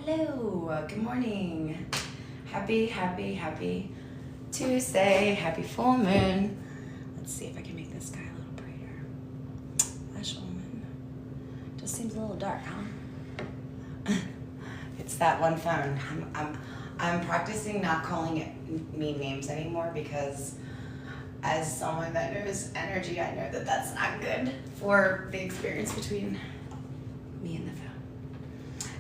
Hello, good morning. Happy Tuesday, happy full moon. Let's see if I can make this guy a little brighter. Ash woman. Just seems a little dark, huh? It's that one phone. I'm practicing not calling it mean names anymore because as someone that knows energy, I know that that's not good for the experience between me and the phone.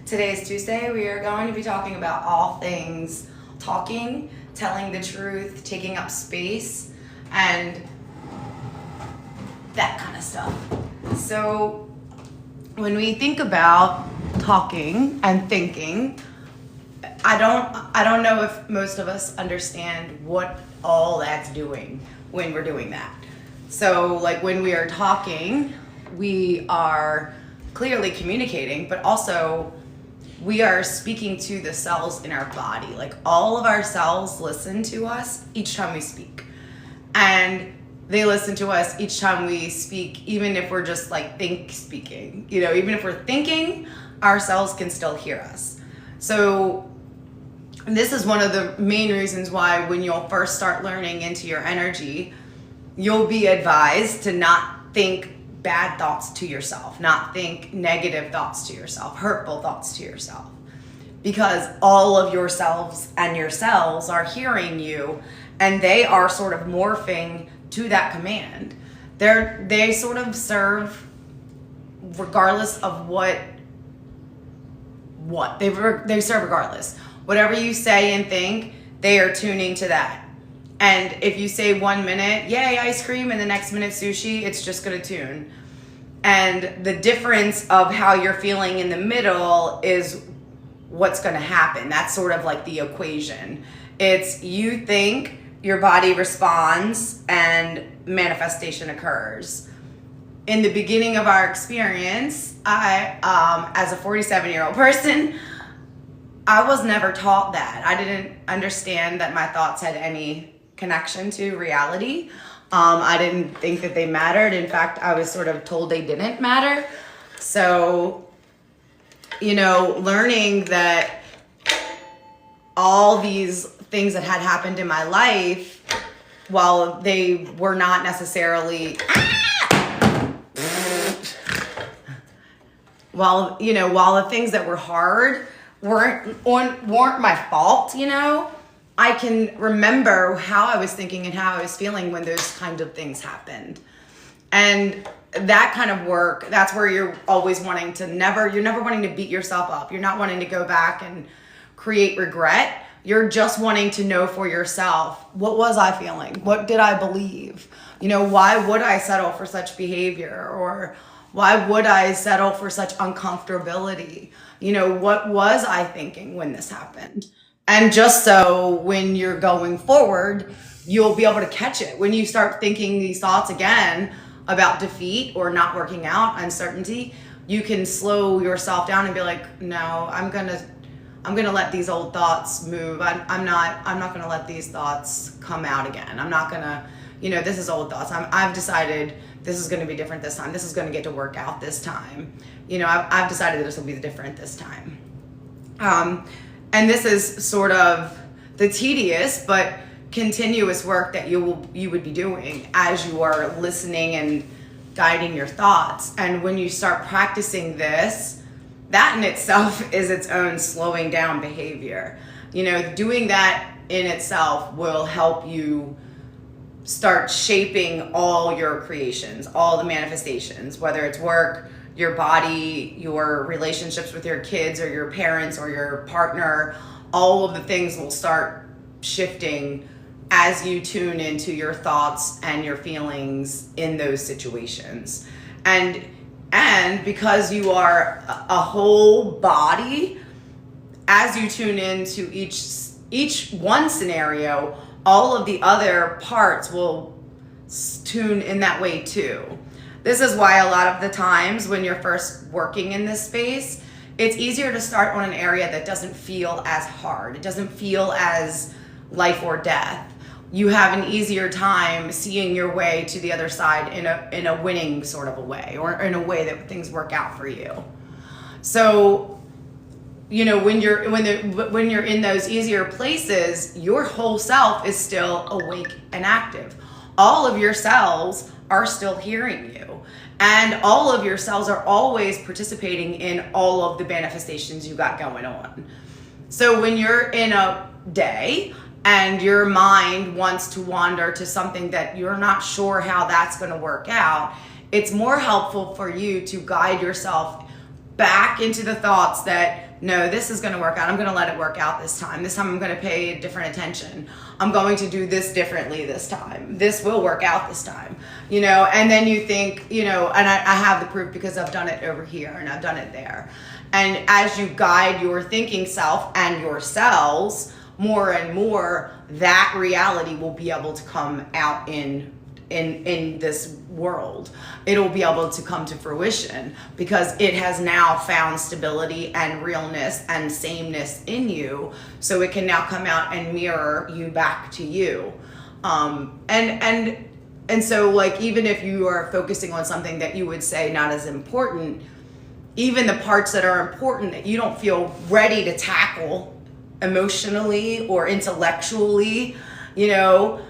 Today is Tuesday. We are going to be talking about all things talking, telling the truth, taking up space, and that kind of stuff. So when we think about talking and thinking, I don't know if most of us understand what all that's doing when we're doing that. So like when we are talking, we are clearly communicating, but also we are speaking to the cells in our body. Like all of our cells listen to us each time we speak. And they listen to us each time we speak, even if we're just like speaking. You know, even if we're thinking, our cells can still hear us. So this is one of the main reasons why when you'll first start learning into your energy, you'll be advised to not think bad thoughts to yourself, not think negative thoughts to yourself, hurtful thoughts to yourself, because all of yourselves and your cells are hearing you and they are sort of morphing to that command. They sort of serve regardless of what they serve regardless. Whatever you say and think, they are tuning to that. And if you say 1 minute, yay, ice cream, and the next minute sushi, it's just gonna tune. And the difference of how you're feeling in the middle is what's gonna happen. That's sort of like the equation. It's you think, your body responds, and manifestation occurs. In the beginning of our experience, I, as a 47-year-old person, I was never taught that. I didn't understand that my thoughts had any connection to reality. I didn't think that they mattered. In fact, I was sort of told they didn't matter. So, you know, learning that all these things that had happened in my life, while they were not necessarily, while the things that were hard weren't my fault, you know, I can remember how I was thinking and how I was feeling when those kind of things happened. And that kind of work, that's where you're always wanting to you're never wanting to beat yourself up. You're not wanting to go back and create regret. You're just wanting to know for yourself, what was I feeling? What did I believe? You know, why would I settle for such behavior? Or why would I settle for such uncomfortability? You know, what was I thinking when this happened? And just so when you're going forward, you'll be able to catch it. When you start thinking these thoughts again about defeat or not working out, uncertainty, you can slow yourself down and be like, no, I'm gonna let these old thoughts move. I'm not gonna let these thoughts come out again. I'm not gonna, this is old thoughts. I've decided this is gonna be different this time. This is gonna get to work out this time. I've decided that this will be different this time. And this is sort of the tedious but continuous work that you would be doing as you are listening and guiding your thoughts. And when you start practicing this, that in itself is its own slowing down behavior. Doing that in itself will help you start shaping all your creations, all the manifestations, whether it's work, your body, your relationships with your kids or your parents or your partner. All of the things will start shifting as you tune into your thoughts and your feelings in those situations. And because you are a whole body, as you tune into each one scenario, all of the other parts will tune in that way too. This is why a lot of the times when you're first working in this space, it's easier to start on an area that doesn't feel as hard. It doesn't feel as life or death. You have an easier time seeing your way to the other side in a winning sort of a way, or in a way that things work out for you. So you know, when you're in those easier places, your whole self is still awake and active. All of your cells are still hearing you, and all of your cells are always participating in all of the manifestations you got going on. So when you're in a day and your mind wants to wander to something that you're not sure how that's going to work out, it's more helpful for you to guide yourself back into the thoughts that, no, this is going to work out. I'm going to let it work out this time. This time I'm going to pay different attention. I'm going to do this differently this time. This will work out this time, you know, and then you think, you know, and I have the proof because I've done it over here and I've done it there. And as you guide your thinking self and your cells more and more, that reality will be able to come out in this world. It'll be able to come to fruition because it has now found stability and realness and sameness in you. So it can now come out and mirror you back to you. And so, like, even if you are focusing on something that you would say not as important, even the parts that are important that you don't feel ready to tackle emotionally or intellectually, you know,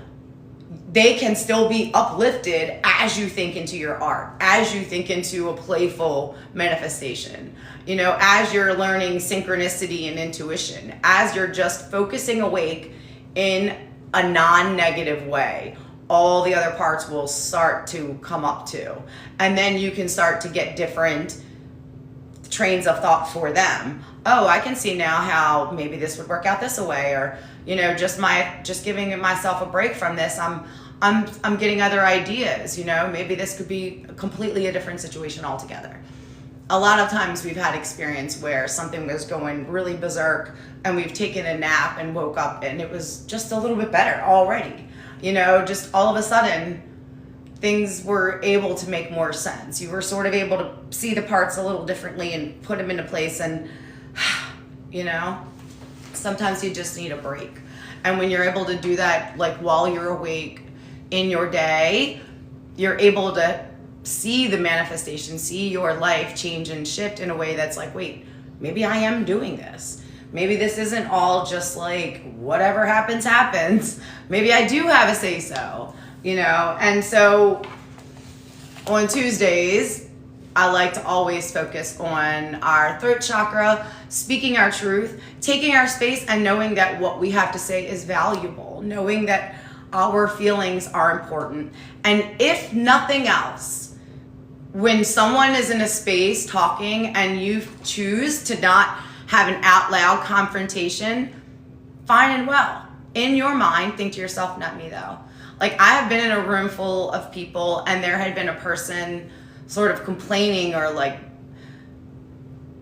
they can still be uplifted as you think into your art, as you think into a playful manifestation, you know, as you're learning synchronicity and intuition, as you're just focusing awake in a non-negative way. All the other parts will start to come up too. And then you can start to get different trains of thought for them. Oh, I can see now how maybe this would work out this way, or, you know, just giving myself a break from this, I'm getting other ideas, you know, maybe this could be completely a different situation altogether. A lot of times we've had experience where something was going really berserk and we've taken a nap and woke up and it was just a little bit better already. You know, just all of a sudden things were able to make more sense. You were sort of able to see the parts a little differently and put them into place. And, you know, sometimes you just need a break. And when you're able to do that, like while you're awake in your day, you're able to see the manifestation, see your life change and shift in a way that's like, wait, maybe I am doing this. Maybe this isn't all just like whatever happens, happens. Maybe I do have a say-so, you know? And so on Tuesdays, I like to always focus on our throat chakra, speaking our truth, taking our space, and knowing that what we have to say is valuable, knowing that our feelings are important. And if nothing else, when someone is in a space talking and you choose to not have an out loud confrontation, fine and well. In your mind, think to yourself, not me though. Like, I have been in a room full of people and there had been a person sort of complaining or like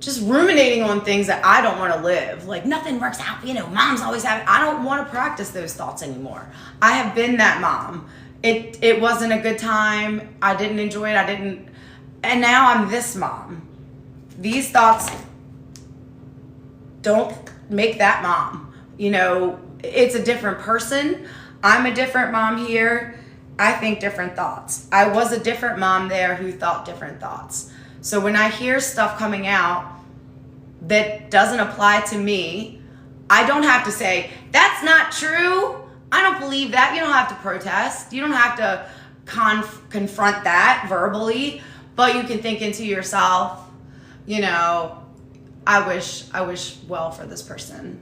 just ruminating on things that I don't want to live. Like, nothing works out, you know, mom's always having, I don't want to practice those thoughts anymore. I have been that mom. It wasn't a good time. I didn't enjoy it. And now I'm this mom. These thoughts don't make that mom. You know, it's a different person. I'm a different mom here. I think different thoughts. I was a different mom there who thought different thoughts. So when I hear stuff coming out that doesn't apply to me, I don't have to say, that's not true. I don't believe that. You don't have to protest. You don't have to confront that verbally, but you can think into yourself, you know, I wish well for this person,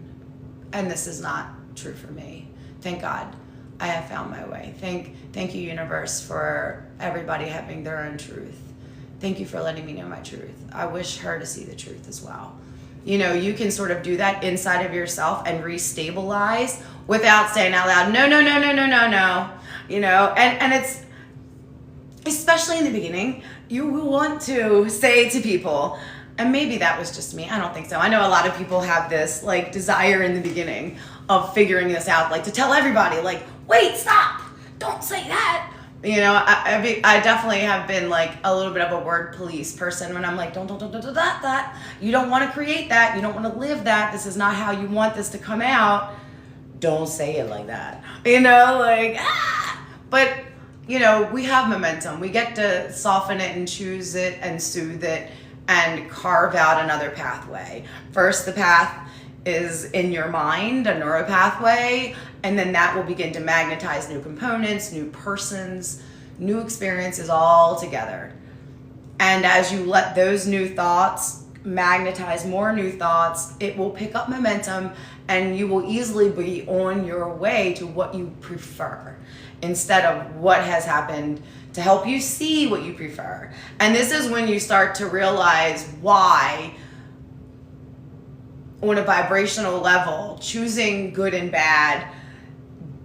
and this is not true for me. Thank God I have found my way. Thank you, universe, for everybody having their own truth. Thank you for letting me know my truth. I wish her to see the truth as well. You know, you can sort of do that inside of yourself and restabilize without saying out loud, no. You know, and it's, especially in the beginning, you will want to say to people, and maybe that was just me, I don't think so. I know a lot of people have this like desire in the beginning of figuring this out, like to tell everybody, like, wait, stop, don't say that. You know, I definitely have been like a little bit of a word police person when I'm like, don't that. You don't want to create that. You don't want to live that. This is not how you want this to come out. Don't say it like that. You know, like, But, you know, we have momentum. We get to soften it and choose it and soothe it and carve out another pathway. First, the path is in your mind, a neural pathway, and then that will begin to magnetize new components, new persons, new experiences all together. And as you let those new thoughts magnetize more new thoughts, it will pick up momentum, and you will easily be on your way to what you prefer instead of what has happened, to help you see what you prefer. And this is when you start to realize why, on a vibrational level, choosing good and bad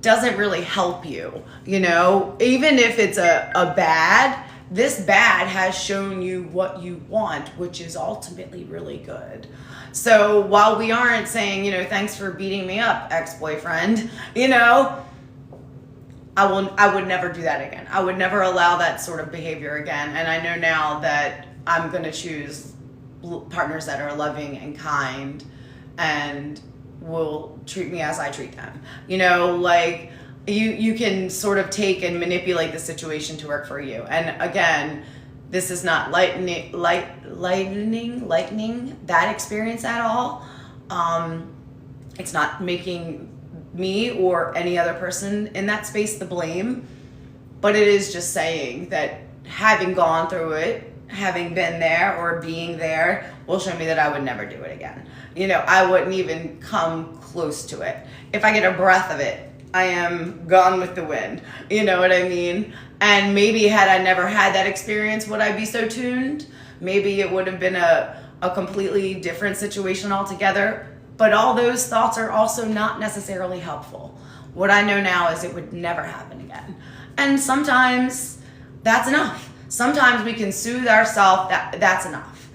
doesn't really help you. You know, even if it's a bad, this bad has shown you what you want, which is ultimately really good. So while we aren't saying, you know, thanks for beating me up, ex-boyfriend, you know, I would never do that again. I would never allow that sort of behavior again. And I know now that I'm going to choose partners that are loving and kind and will treat me as I treat them. You know, like you can sort of take and manipulate the situation to work for you. And again, this is not lightening that experience at all. It's not making me or any other person in that space the blame, but it is just saying that having gone through it, having been there or being there, will show me that I would never do it again. You know, I wouldn't even come close to it. If I get a breath of it, I am gone with the wind. You know what I mean? And maybe had I never had that experience, would I be so tuned? Maybe it would have been a completely different situation altogether. But all those thoughts are also not necessarily helpful. What I know now is it would never happen again. And sometimes that's enough. Sometimes we can soothe ourselves, that's enough.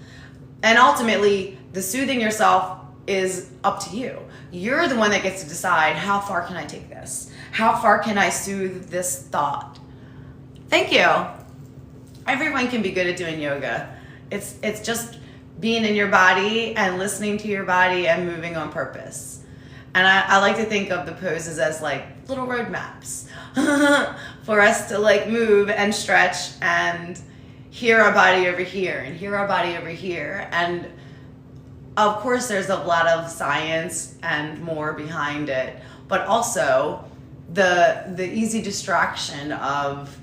And ultimately, the soothing yourself is up to you. You're the one that gets to decide, how far can I take this? How far can I soothe this thought? Thank you. Everyone can be good at doing yoga. It's just being in your body and listening to your body and moving on purpose. And I like to think of the poses as like little roadmaps for us to like move and stretch and hear our body over here and hear our body over here. And of course, there's a lot of science and more behind it, but also the easy distraction of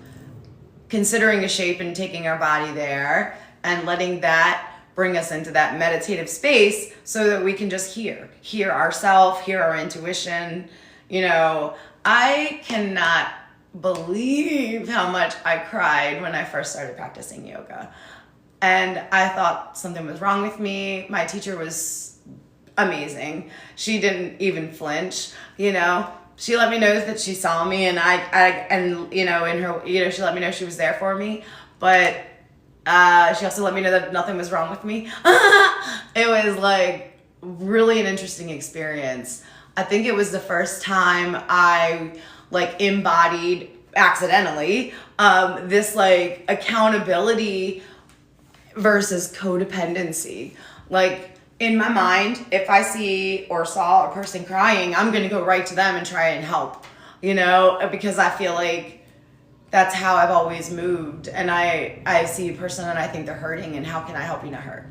considering a shape and taking our body there and letting that bring us into that meditative space so that we can just hear ourselves, hear our intuition. You know, I cannot believe how much I cried when I first started practicing yoga. And I thought something was wrong with me. My teacher was amazing. She didn't even flinch, you know. She let me know that she saw me, and and you know, in her, you know, she let me know she was there for me. But she also let me know that nothing was wrong with me. It was like really an interesting experience. I think it was the first time I like embodied accidentally this like accountability versus codependency. Like in my mind, if I see or saw a person crying, I'm going to go right to them and try and help, you know, because I feel like that's how I've always moved. And I see a person and I think they're hurting, and how can I help you not hurt?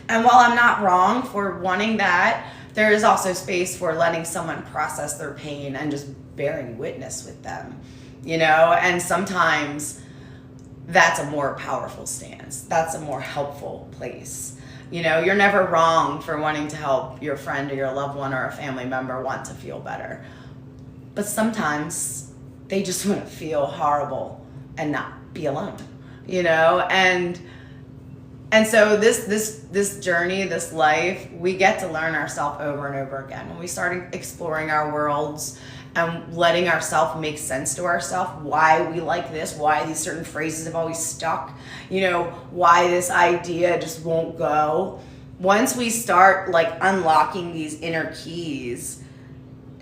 And while I'm not wrong for wanting that, there is also space for letting someone process their pain and just bearing witness with them, you know? And sometimes that's a more powerful stance. That's a more helpful place. You know, you're never wrong for wanting to help your friend or your loved one or a family member want to feel better. But sometimes they just want to feel horrible and not be alone, you know? And so this journey, this life, we get to learn ourselves over and over again. When we start exploring our worlds and letting ourselves make sense to ourselves, why we like this, why these certain phrases have always stuck, you know, why this idea just won't go. Once we start like unlocking these inner keys,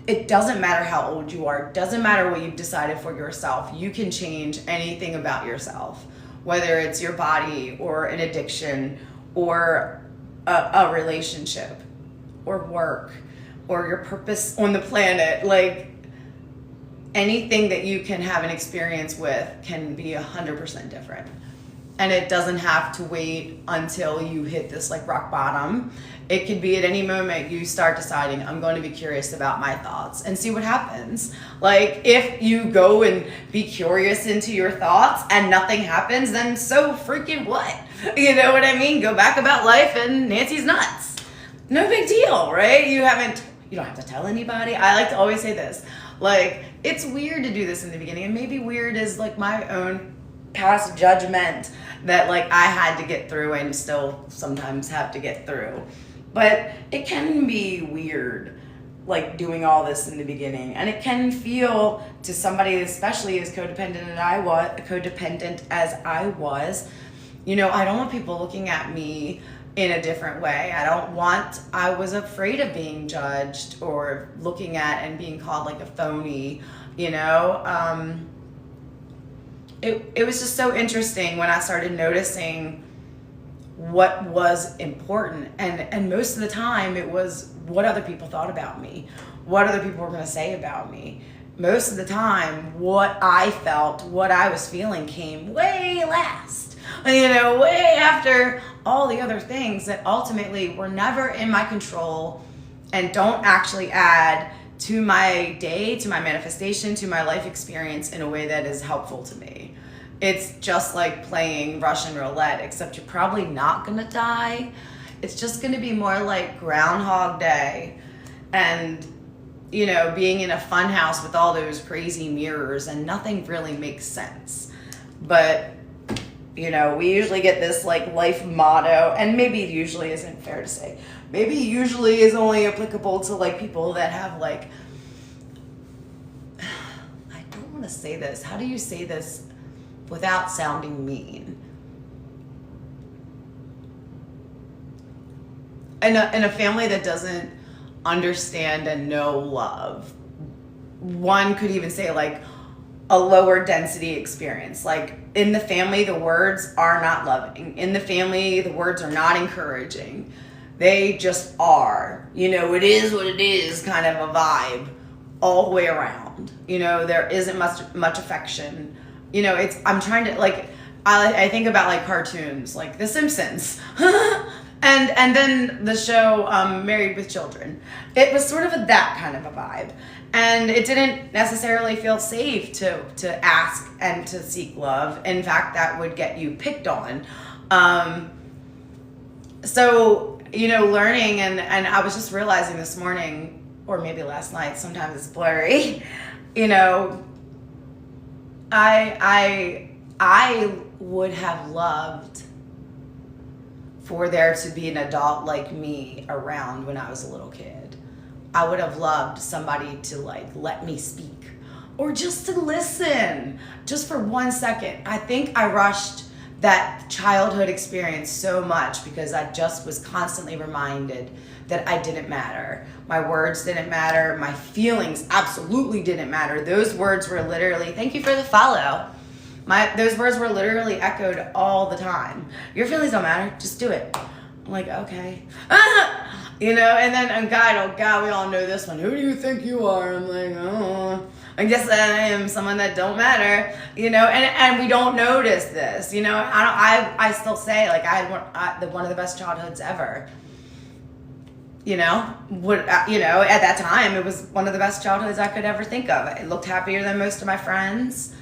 it doesn't matter how old you are, it doesn't matter what you've decided for yourself. You can change anything about yourself, whether it's your body or an addiction or a relationship or work or your purpose on the planet. Like anything that you can have an experience with can be 100% different. And it doesn't have to wait until you hit this like rock bottom. It could be at any moment you start deciding, I'm going to be curious about my thoughts and see what happens. Like if you go and be curious into your thoughts and nothing happens, then so freaking what? You know what I mean? Go back about life and Nancy's nuts. No big deal, right? You don't have to tell anybody. I like to always say this, like, it's weird to do this in the beginning, and maybe weird is like my own past judgment that like I had to get through and still sometimes have to get through. But it can be weird, like doing all this in the beginning, and it can feel to somebody, especially as codependent as I was, you know, I don't want people looking at me in a different way. I was afraid of being judged or looking at and being called like a phony, you know. It was just so interesting when I started noticing what was important, and most of the time it was what other people thought about me, what other people were going to say about me. Most of the time what I felt, what I was feeling came way last, you know, way after all the other things that ultimately were never in my control and don't actually add to my day, to my manifestation, to my life experience in a way that is helpful to me. It's just like playing Russian roulette, except you're probably not gonna die. It's just gonna be more like Groundhog Day and, you know, being in a fun house with all those crazy mirrors and nothing really makes sense. But, you know, we usually get this like life motto, and maybe it usually isn't fair to say. Maybe usually is only applicable to like people that have like, I don't want to say this. How do you say this without sounding mean? In a family that doesn't understand and know love, one could even say like a lower density experience. Like in the family, the words are not loving. In the family, the words are not encouraging. They just are. You know, it is what it is kind of a vibe all the way around. You know, there isn't much affection. You know, I'm trying to like, I think about like cartoons, like The Simpsons, and then the show Married with Children. It was sort of that kind of a vibe, and it didn't necessarily feel safe to ask and to seek love. In fact, that would get you picked on. So, you know, learning, and I was just realizing this morning, or maybe last night, sometimes it's blurry, you know, I would have loved for there to be an adult like me around when I was a little kid. I would have loved somebody to like let me speak, or just to listen, just for 1 second. I think I rushed that childhood experience so much because I just was constantly reminded that I didn't matter. My words didn't matter. My feelings absolutely didn't matter. Those words were literally, thank you for the follow. Those words were literally echoed all the time. Your feelings don't matter. Just do it. I'm like, okay. You know, and then oh God, we all know this one. Who do you think you are? I'm like, oh, I guess I am someone that don't matter, you know, and we don't notice this, you know. I still say like I had one of the best childhoods ever. You know, at that time it was one of the best childhoods I could ever think of. I looked happier than most of my friends,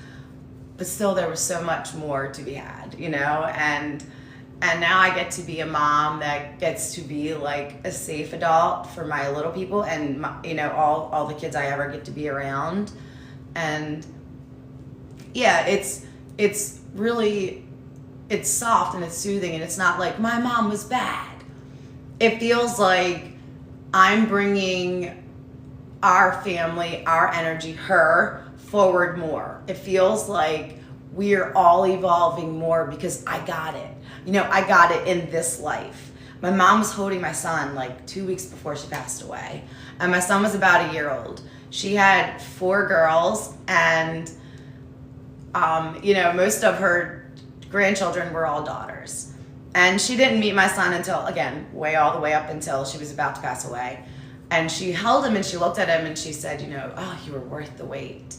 but still there was so much more to be had, you know, and now I get to be a mom that gets to be like a safe adult for my little people and my, you know, all the kids I ever get to be around. And yeah, it's really, it's soft and it's soothing, and it's not like my mom was bad. It feels like I'm bringing our family, our energy, her forward more. It feels like we're all evolving more because I got it. You know, I got it in this life. My mom was holding my son like 2 weeks before she passed away. And my son was about a year old. She had 4 girls, and, you know, most of her grandchildren were all daughters. And she didn't meet my son until, again, all the way up until she was about to pass away. And she held him and she looked at him and she said, you know, oh, you were worth the wait.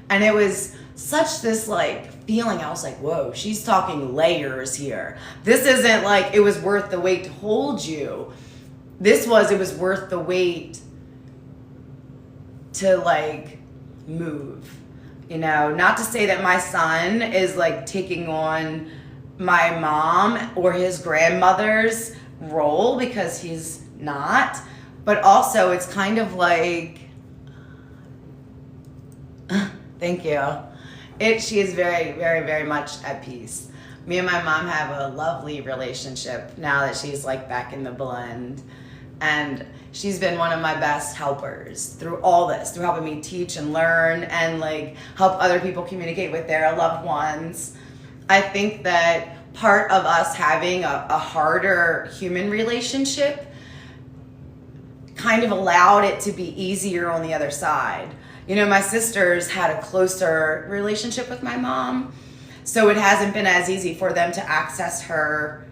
And it was such this like feeling. I was like, whoa, she's talking layers here. This isn't like it was worth the wait to hold you. It was worth the wait to like move. Not to say that my son is like taking on my mom or his grandmother's role, because he's not. But also it's kind of like, thank you. She is very, very, very much at peace. Me and my mom have a lovely relationship now that she's like back in the blend. And she's been one of my best helpers through all this, through helping me teach and learn and like help other people communicate with their loved ones. I think that part of us having a harder human relationship kind of allowed it to be easier on the other side. My sisters had a closer relationship with my mom, so it hasn't been as easy for them to access her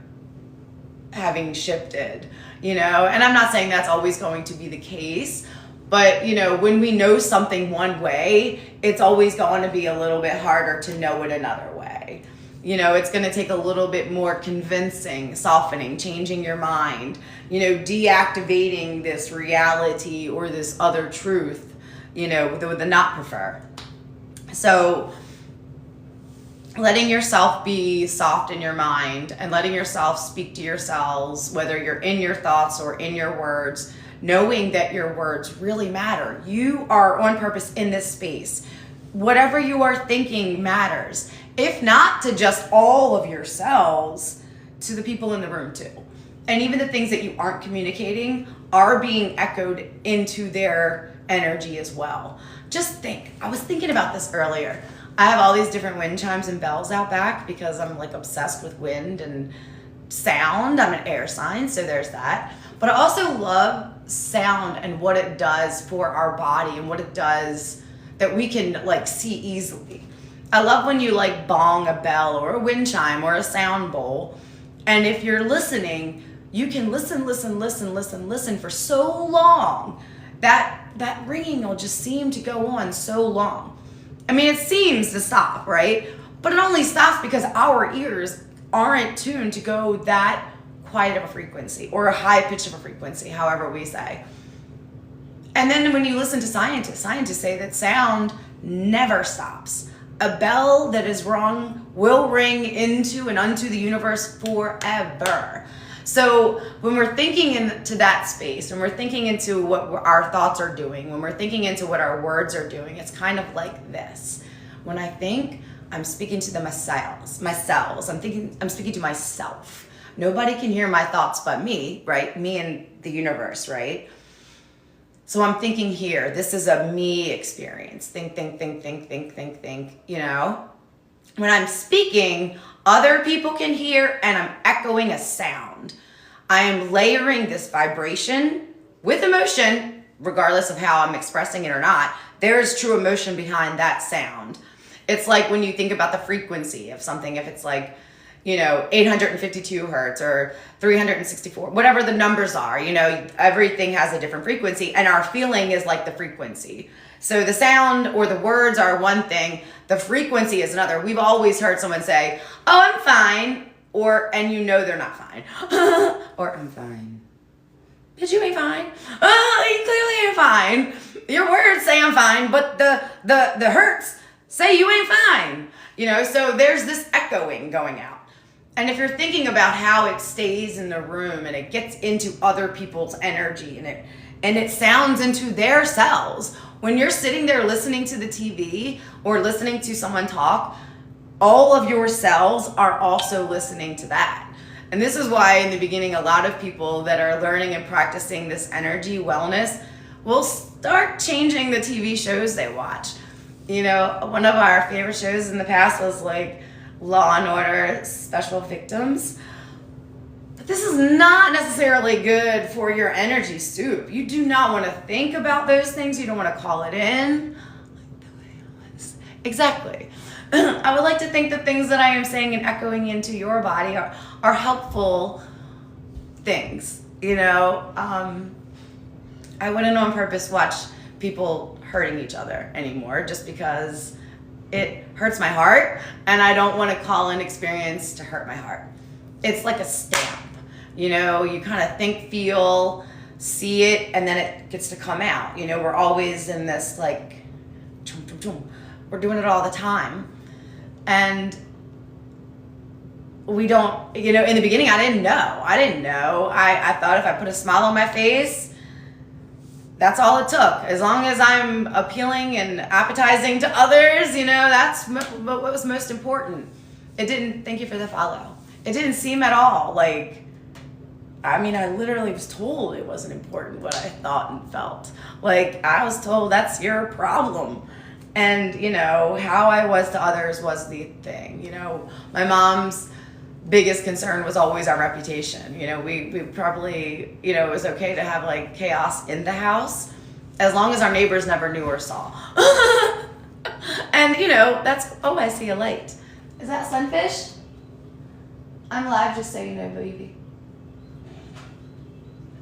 having shifted, and I'm not saying that's always going to be the case, but when we know something one way, it's always going to be a little bit harder to know it another way. It's going to take a little bit more convincing, softening, changing your mind, deactivating this reality or this other truth, the not prefer. So letting yourself be soft in your mind and letting yourself speak to yourselves, whether you're in your thoughts or in your words, knowing that your words really matter. You are on purpose in this space. Whatever you are thinking matters. If not to just all of yourselves, to the people in the room too. And even the things that you aren't communicating are being echoed into their energy as well. Just think, I was thinking about this earlier. I have all these different wind chimes and bells out back because I'm like obsessed with wind and sound. I'm an air sign, so there's that. But I also love sound and what it does for our body and what it does that we can like see easily. I love when you like bong a bell or a wind chime or a sound bowl. And if you're listening, you can listen for so long that ringing will just seem to go on so long. I mean, it seems to stop, right? But it only stops because our ears aren't tuned to go that quiet of a frequency or a high pitch of a frequency, however we say. And then when you listen to scientists say that sound never stops. A bell that is rung will ring into and unto the universe forever. So when we're thinking into that space, when we're thinking into what our thoughts are doing, when we're thinking into what our words are doing, it's kind of like this. When I think, I'm speaking to myself. I'm speaking to myself. Nobody can hear my thoughts but me, right? Me and the universe, right? So I'm thinking here, this is a me experience. Think. When I'm speaking, other people can hear and I'm echoing a sound. I am layering this vibration with emotion, regardless of how I'm expressing it or not. There is true emotion behind that sound. It's like when you think about the frequency of something, if it's like, 852 hertz or 364, whatever the numbers are, everything has a different frequency and our feeling is like the frequency. So the sound or the words are one thing, the frequency is another. We've always heard someone say, oh, I'm fine, and they're not fine. Or I'm fine. But you ain't fine. Oh, you clearly ain't fine. Your words say I'm fine, but the hertz say you ain't fine. So there's this echoing going out. And if you're thinking about how it stays in the room and it gets into other people's energy and it sounds into their cells, when you're sitting there listening to the TV or listening to someone talk, all of your cells are also listening to that. And this is why in the beginning, a lot of people that are learning and practicing this energy wellness will start changing the TV shows they watch. One of our favorite shows in the past was like Law and Order Special Victims. But this is not necessarily good for your energy soup. You do not want to think about those things. You don't want to call it in. Like the way it was. Exactly. I would like to think the things that I am saying and echoing into your body are helpful things. I wouldn't on purpose watch people hurting each other anymore just because it hurts my heart, and I don't want to call an experience to hurt my heart. It's like a stamp, you know, you kind of think, feel, see it, and then it gets to come out. You know, we're always in this like, we're doing it all the time. And we don't, you know, in the beginning, I didn't know. I thought if I put a smile on my face, that's all it took. As long as I'm appealing and appetizing to others, you know, that's what was most important. It didn't, thank you for the follow. It didn't seem at all like, I mean, I literally was told it wasn't important what I thought and felt. Like, I was told that's your problem. And, you know, how I was to others was the thing. You know, my mom's biggest concern was always our reputation. You know, we probably, you know, it was okay to have like chaos in the house as long as our neighbors never knew or saw. And, you know, that's, oh, I see a light. Is that sunfish? I'm live, just so you know, baby.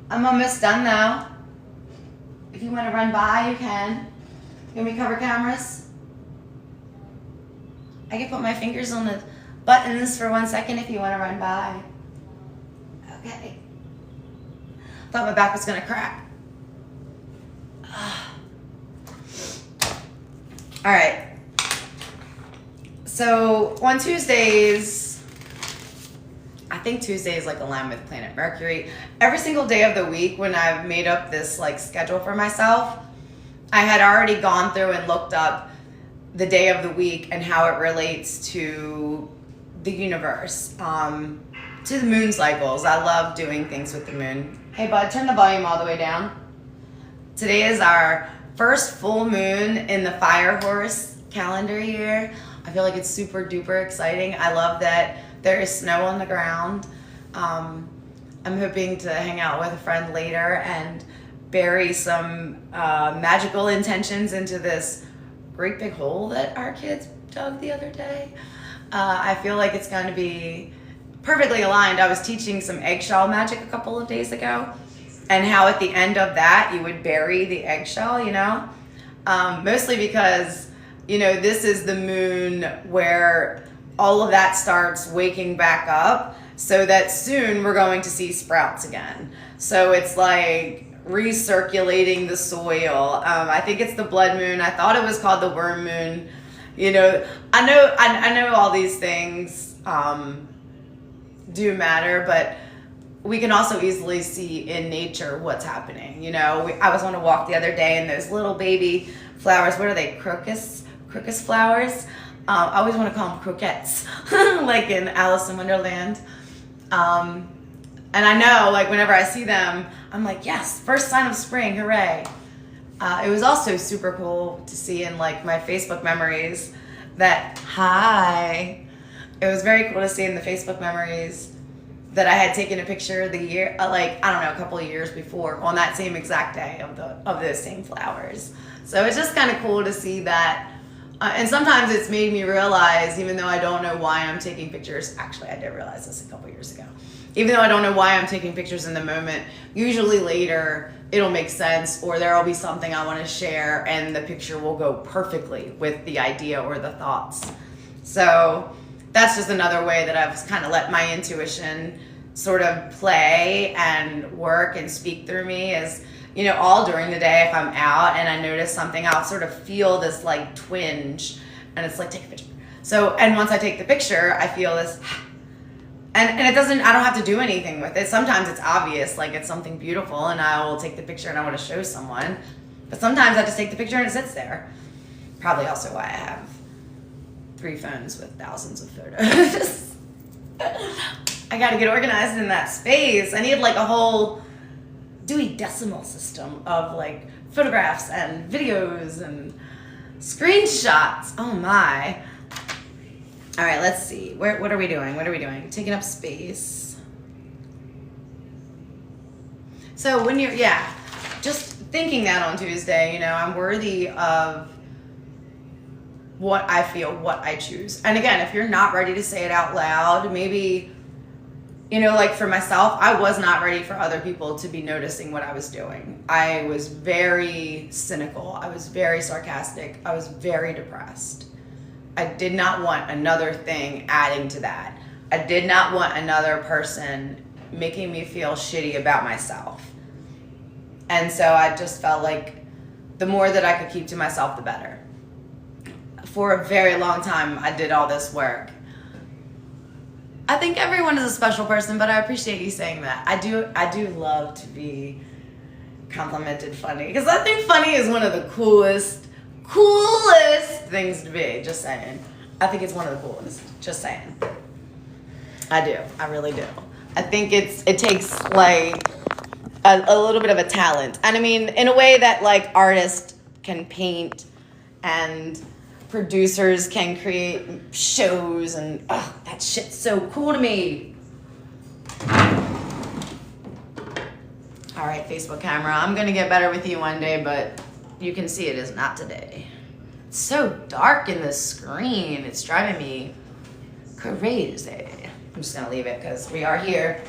I'm almost done now. If you want to run by, you can. You want me to cover cameras? I can put my fingers on the buttons for 1 second if you want to run by. Okay. Thought my back was gonna crack. All right. So on Tuesdays, I think Tuesday is like aligned with planet Mercury. Every single day of the week when I've made up this like schedule for myself, I had already gone through and looked up the day of the week and how it relates to the universe, to the moon cycles. I love doing things with the moon. Hey bud, turn the volume all the way down. Today is our first full moon in the Fire Horse calendar year. I feel like it's super duper exciting. I love that there is snow on the ground. I'm hoping to hang out with a friend later and bury some magical intentions into this great big hole that our kids dug the other day. I feel like it's going to be perfectly aligned. I was teaching some eggshell magic a couple of days ago, and how at the end of that you would bury the eggshell, you know? Mostly because, you know, this is the moon where all of that starts waking back up, so that soon we're going to see sprouts again. So it's like recirculating the soil. I think it's the blood moon. I thought it was called the worm moon. You know, I know all these things do matter, but we can also easily see in nature what's happening. You know, I was on a walk the other day, and those little baby flowers, what are they, crocus flowers? I always want to call them croquettes, like in Alice in Wonderland. And I know, like, whenever I see them, I'm like, yes, first sign of spring, hooray. It was also super cool to see in, like, my Facebook memories that, hi. It was very cool to see in the Facebook memories that I had taken a picture the year, like, I don't know, a couple of years before on that same exact day of those same flowers. So it's just kind of cool to see that. And sometimes it's made me realize, even though I don't know why I'm taking pictures, actually I did realize this a couple years ago. Even though I don't know why I'm taking pictures in the moment, usually later it'll make sense, or there'll be something I want to share and the picture will go perfectly with the idea or the thoughts. So that's just another way that I've kind of let my intuition sort of play and work and speak through me is, you know, all during the day, if I'm out and I notice something, I'll sort of feel this like twinge, and it's like, take a picture. So, and once I take the picture, I feel this, and it doesn't, I don't have to do anything with it. Sometimes it's obvious, like it's something beautiful and I will take the picture and I want to show someone. But sometimes I just take the picture and it sits there. Probably also why I have 3 phones with thousands of photos. I got to get organized in that space. I need like a whole Dewey Decimal System of like photographs and videos and screenshots. Oh my. All right, let's see. What are we doing? What are we doing? Taking up space. So when you're, yeah, just thinking that on Tuesday, you know, I'm worthy of what I feel, what I choose. And again, if you're not ready to say it out loud, maybe, you know, like for myself, I was not ready for other people to be noticing what I was doing. I was very cynical. I was very sarcastic. I was very depressed. I did not want another thing adding to that. I did not want another person making me feel shitty about myself. And so I just felt like the more that I could keep to myself, the better. For a very long time, I did all this work. I think everyone is a special person, but I appreciate you saying that. I do love to be complimented funny, because I think funny is one of the coolest things to be. Just saying. I think it's one of the coolest. Just saying. I do. I really do. I think it takes like a little bit of a talent. And I mean, in a way that like artists can paint and producers can create shows, and that shit's so cool to me. All right, Facebook camera. I'm gonna get better with you one day, but you can see it is not today. It's so dark in the screen. It's driving me crazy. I'm just gonna leave it because we are here.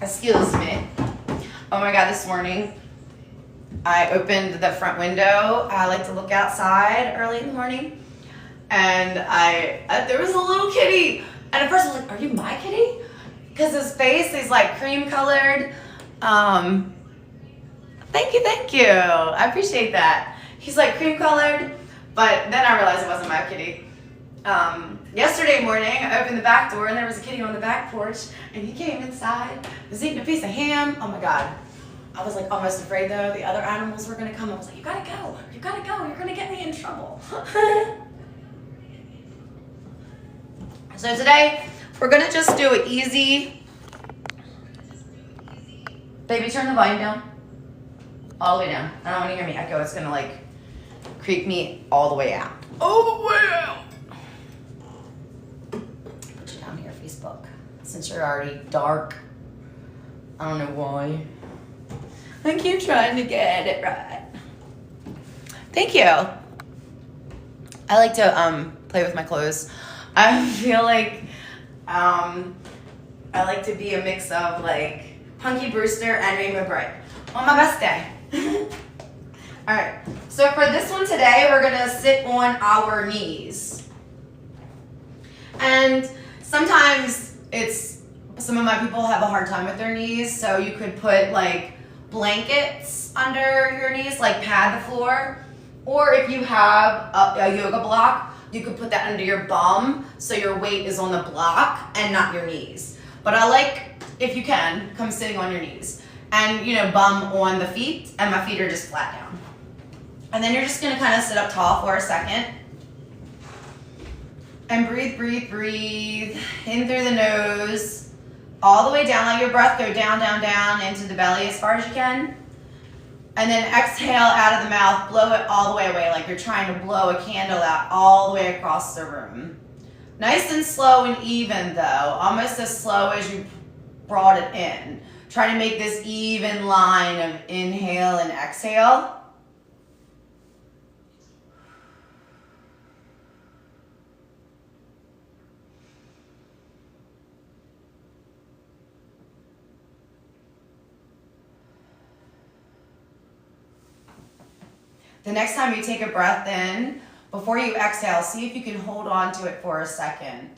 Excuse me. Oh my God, this morning I opened the front window. I like to look outside early in the morning, and there was a little kitty, and at first I was like, are you my kitty? Because his face is like cream colored. Thank you. I appreciate that. He's like cream colored, but then I realized it wasn't my kitty. Yesterday morning, I opened the back door and there was a kitty on the back porch, and he came inside, was eating a piece of ham. Oh my God. I was like almost afraid though. The other animals were gonna come. I was like, you gotta go. You're gonna get me in trouble. So today, we're gonna just do it easy. Baby, turn the volume down. All the way down. I don't want to hear me echo. It's gonna like creep me all the way out. All the way out. Put you down here, Facebook. Since you're already dark. I don't know why. I keep trying to get it right. Thank you. I like to play with my clothes. I feel like I like to be a mix of like Punky Brewster and Rainbow Bright on my best day. All right, so for this one today, we're gonna sit on our knees. And sometimes some of my people have a hard time with their knees, so you could put like blankets under your knees, like pad the floor. Or if you have a yoga block, you could put that under your bum so your weight is on the block and not your knees. But I like, if you can, come sitting on your knees. And, bum on the feet, and my feet are just flat down. And then you're just gonna kind of sit up tall for a second. And breathe in through the nose, all the way down. Let your breath go down into the belly as far as you can. And then exhale out of the mouth, blow it all the way away, like you're trying to blow a candle out all the way across the room. Nice and slow and even though, almost as slow as you brought it in. Try to make this even line of inhale and exhale. The next time you take a breath in, before you exhale, see if you can hold on to it for a second.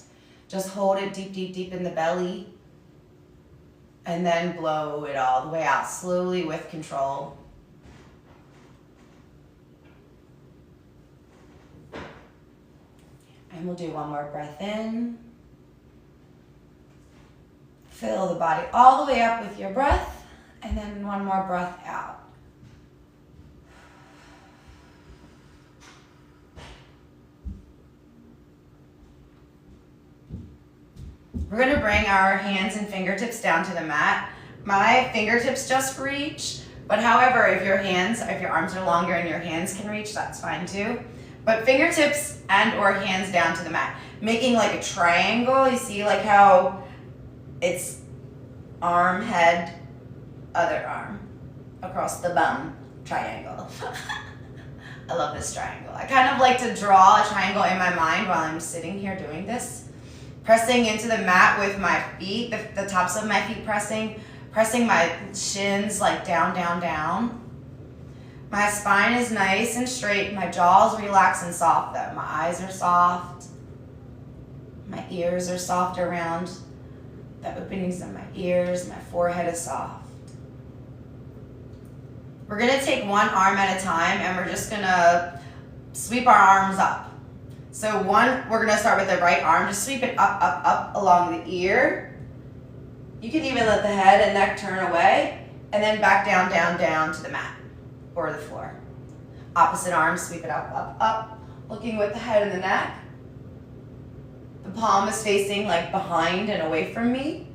Just hold it deep in the belly. And then blow it all the way out slowly with control. And we'll do one more breath in. Fill the body all the way up with your breath. And then one more breath out. We're gonna bring our hands and fingertips down to the mat. My fingertips just reach, but however, if your arms are longer and your hands can reach, that's fine too. But fingertips and or hands down to the mat, making like a triangle. You see like how it's arm, head, other arm, across the bum, triangle. I love this triangle. I kind of like to draw a triangle in my mind while I'm sitting here doing this. Pressing into the mat with my feet, the tops of my feet pressing my shins like down. My spine is nice and straight. My jaw is relaxed and soft though. My eyes are soft. My ears are soft around the openings of my ears. My forehead is soft. We're gonna take one arm at a time and we're just gonna sweep our arms up. So we're gonna start with the right arm. Just sweep it up, up, up along the ear. You can even let the head and neck turn away and then back down, down, down to the mat or the floor. Opposite arm, sweep it up, up, up, looking with the head and the neck. The palm is facing like behind and away from me.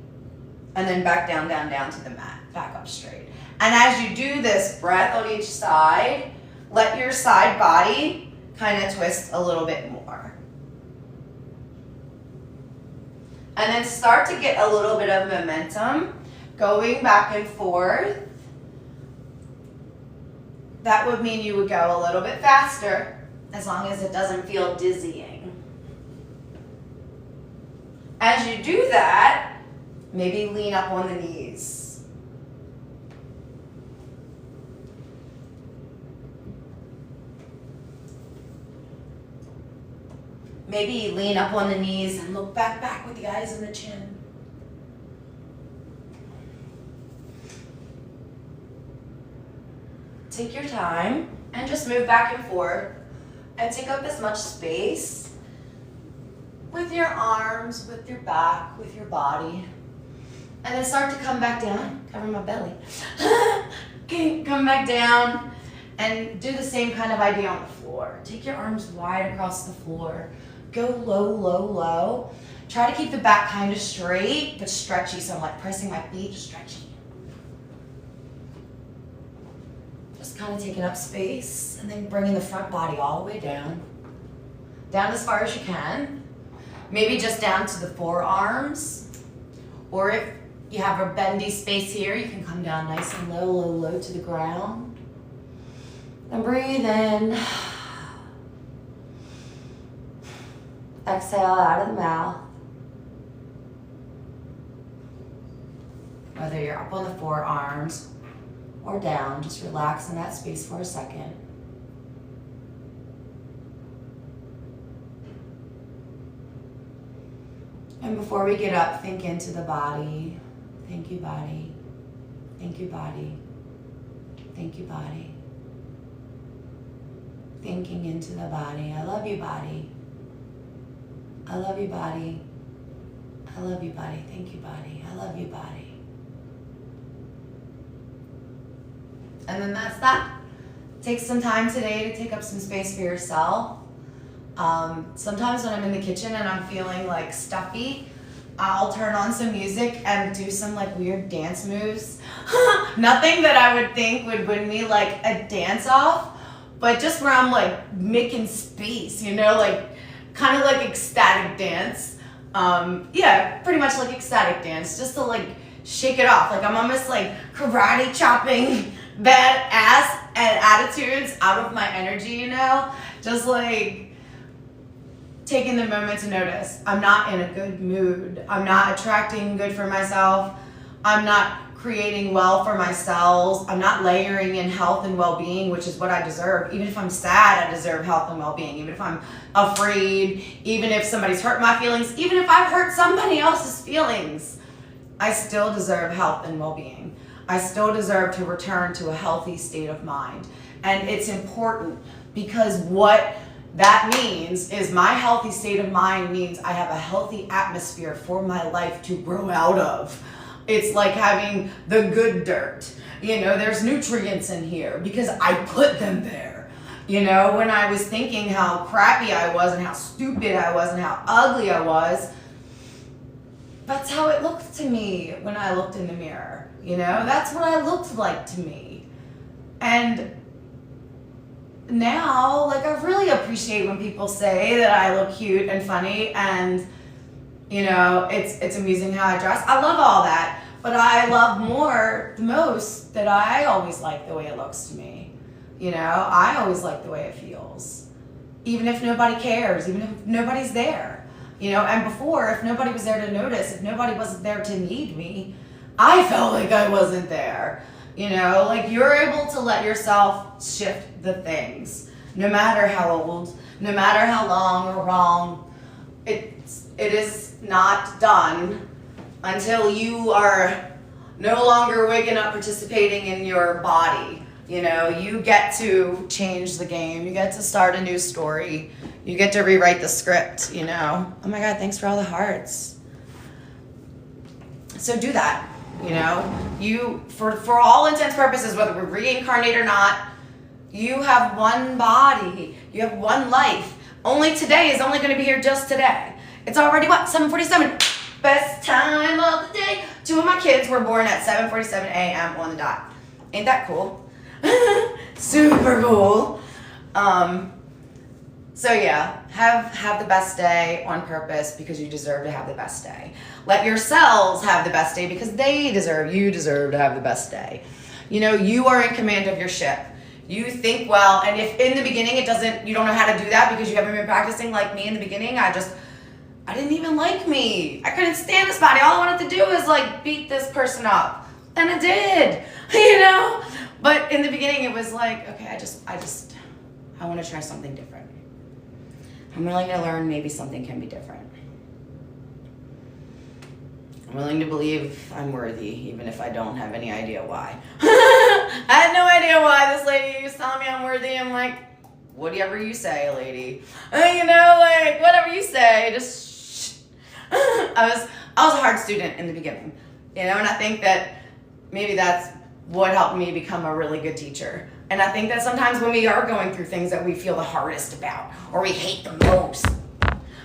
And then back down, down, down to the mat, back up straight. And as you do this, breath on each side, let your side body kind of twist a little bit more. And then start to get a little bit of momentum, going back and forth. That would mean you would go a little bit faster, as long as it doesn't feel dizzying. As you do that, maybe lean up on the knees. Maybe lean up on the knees and look back with the eyes and the chin. Take your time and just move back and forth and take up as much space with your arms, with your back, with your body. And then start to come back down. Cover my belly. Okay, come back down and do the same kind of idea on the floor. Take your arms wide across the floor. Go low, low, low. Try to keep the back kind of straight, but stretchy. So I'm like pressing my feet, stretchy. Just kind of taking up space and then bringing the front body all the way down. Down as far as you can. Maybe just down to the forearms. Or if you have a bendy space here, you can come down nice and low, low, low to the ground. And breathe in. Exhale out of the mouth. Whether you're up on the forearms or down, just relax in that space for a second. And before we get up, think into the body. Thank you, body. Thank you, body. Thank you, body. Thinking into the body. I love you, body. I love you, body. I love you, body. Thank you, body. I love you, body. And then that's that. Take some time today to take up some space for yourself. Sometimes when I'm in the kitchen and I'm feeling like stuffy, I'll turn on some music and do some like weird dance moves. Nothing that I would think would win me like a dance off, but just where I'm like making space, you know, like kind of like ecstatic dance. Yeah, pretty much like ecstatic dance, just to like shake it off. Like I'm almost like karate chopping bad ass and attitudes out of my energy, you know? Just like taking the moment to notice. I'm not in a good mood. I'm not attracting good for myself. I'm not creating well for my cells. I'm not layering in health and well-being, which is what I deserve. Even if I'm sad, I deserve health and well-being. Even if I'm afraid, even if somebody's hurt my feelings, even if I've hurt somebody else's feelings, I still deserve health and well-being. I still deserve to return to a healthy state of mind. And it's important because what that means is my healthy state of mind means I have a healthy atmosphere for my life to grow out of. It's like having the good dirt. You know, there's nutrients in here because I put them there. You know, when I was thinking how crappy I was and how stupid I was and how ugly I was, that's how it looked to me when I looked in the mirror. You know, that's what I looked like to me. And now, like, I really appreciate when people say that I look cute and funny and, you know, it's amusing how I dress. I love all that, but I love the most that I always like the way it looks to me. You know, I always like the way it feels. Even if nobody cares, even if nobody's there. You know, and before, if nobody was there to notice, if nobody wasn't there to need me, I felt like I wasn't there. You know, like you're able to let yourself shift the things, no matter how old, no matter how long or wrong. It is not done until you are no longer waking up participating in your body. You know, you get to change the game. You get to start a new story. You get to rewrite the script, you know. Oh my God, thanks for all the hearts. So do that, you know. You, for all intents and purposes, whether we reincarnate or not, you have one body. You have one life. Only today is only going to be here just today. It's already what? 7:47. Best time of the day. 2 of my kids were born at 7:47 a.m. on the dot. Ain't that cool? Super cool. So yeah, have the best day on purpose because you deserve to have the best day. Let yourselves have the best day because you deserve to have the best day. You know, you are in command of your ship. You think well, and if in the beginning you don't know how to do that because you haven't been practicing like me in the beginning, I didn't even like me. I couldn't stand this body. All I wanted to do was like beat this person up. And I did, you know? But in the beginning it was like, okay, I want to try something different. I'm willing to learn maybe something can be different. I'm willing to believe I'm worthy, even if I don't have any idea why. I had no idea why this lady was telling me I'm worthy. I'm like, whatever you say, lady. You know, like, whatever you say, just shh. I was a hard student in the beginning, you know, and I think that maybe that's what helped me become a really good teacher. And I think that sometimes when we are going through things that we feel the hardest about, or we hate the most,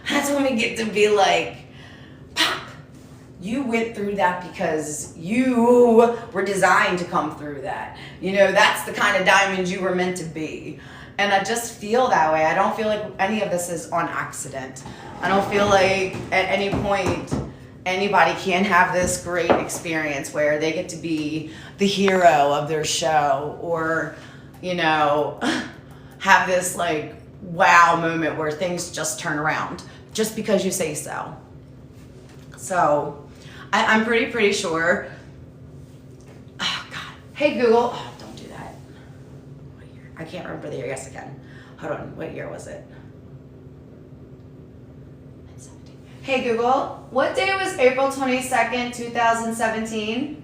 that's when we get to be like, pop, you went through that because you were designed to come through that. You know, that's the kind of diamond you were meant to be. And I just feel that way. I don't feel like any of this is on accident. I don't feel like at any point anybody can have this great experience where they get to be the hero of their show, or, you know, have this like wow moment where things just turn around just because you say so. So I'm pretty sure. Oh God. Hey Google. Oh, don't do that. What year? I can't remember the year. Yes, I can. Hold on. What year was it? Hey Google, what day was April 22nd, 2017?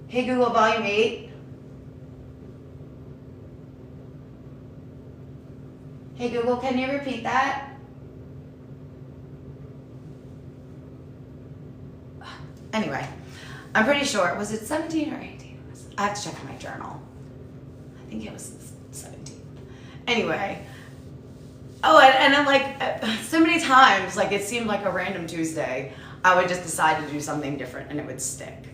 Hey Google, volume 8. Hey Google, can you repeat that? Anyway, I'm pretty sure. Was it 17 or 18? I have to check my journal. I think it was 17. Anyway, and then like so many times, like it seemed like a random Tuesday, I would just decide to do something different and it would stick.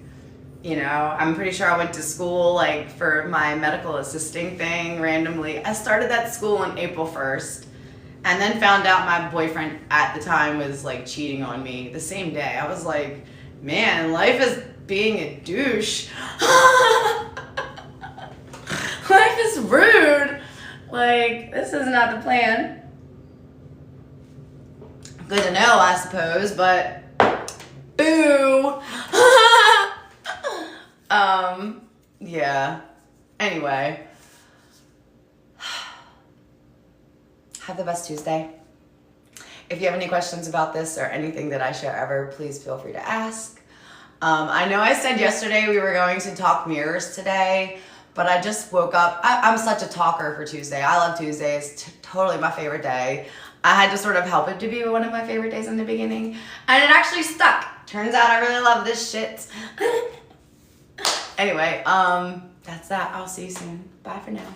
You know, I'm pretty sure I went to school like for my medical assisting thing randomly. I started that school on April 1st and then found out my boyfriend at the time was like cheating on me the same day. I was like, man, life is being a douche. Life is rude. Like, this is not the plan. Good to know, I suppose, but boo. Yeah. Anyway. Have the best Tuesday. If you have any questions about this or anything that I share ever, please feel free to ask. I know I said yesterday we were going to talk mirrors today, but I just woke up. I'm such a talker for Tuesday. I love Tuesdays. Totally my favorite day. I had to sort of help it to be one of my favorite days in the beginning. And it actually stuck. Turns out I really love this shit. Anyway, that's that. I'll see you soon. Bye for now.